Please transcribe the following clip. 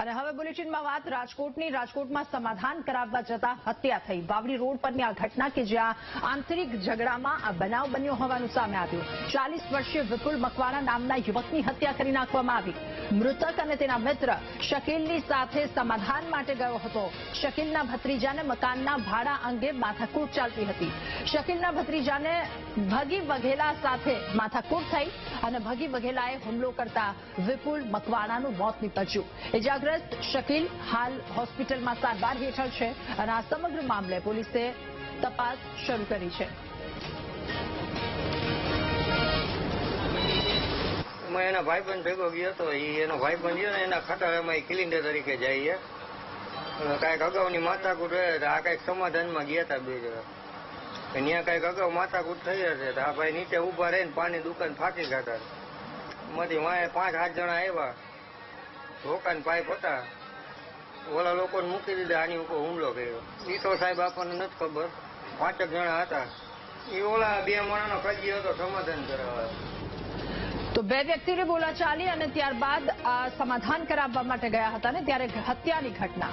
અને હવે બુલેટિનમાં વાત રાજકોટમાં સમાધાન કરાવવા જતા હત્યા થઈ। બાવળી રોડ પરની આ ઘટના કે જ્યાં આંતરિક ઝઘડામાં આ બનાવ બન્યો હોવાનું સામે આવ્યું। 40 વર્ષીય વિપુલ મકવાણા નામના યુવકની હત્યા કરી નાખવામાં આવી। મૃતક અને તેના મિત્ર શકીલની સાથે સમાધાન માટે ગયો હતો। શકીલના ભત્રીજાને મકાનના ભાડા અંગે માથાકૂટ ચાલતી હતી। શકીલના ભત્રીજાને ભગી વઘેલા સાથે માથાકૂટ થઈ અને ભગી વઘેલાએ હુમલો કરતા વિપુલ મકવાણાનું મોત નીપજ્યું। ઇજાગ્રસ્ત શકીલ હાલ હોસ્પિટલમાં સારવાર હેઠળ છે અને આ સમગ્ર મામલે પોલીસે તપાસ શરૂ કરી છે। मैं एना भाईबंध भेगो गयो तो एनो भाईबंध गयो ने एना खटारामां क्लिंडर तरीके जाइए कांईक अगाउनी माथाकूट रहे तो आ कांईक समाधाનમાં ગયા હતા બે જણા ત્યાં કાંઈક અગાઉ માથાકૂટ થઈ હશે તો આ ભાઈ નીચે ઊભા રહીને પાણી દુકાન ફાંકી ખાતા એમાંથી વાંહે 5-8 જણા આવ્યા ધોકાને પાઇપ હતા ઓલા લોકોને મૂકી દીધા આની ઉપર હુમલો કર્યો। એ તો સાહેબ આપણને નથી ખબર 5 જણા હતા એ ઓલા 2 માણસનો ફરજી હતો સમાધાન કરાવવા। તો 2 વ્યક્તિને બોલાચાલી અને ત્યારબાદ આ સમાધાન કરાવવા માટે ગયા હતા ને ત્યારે હત્યાની ઘટના।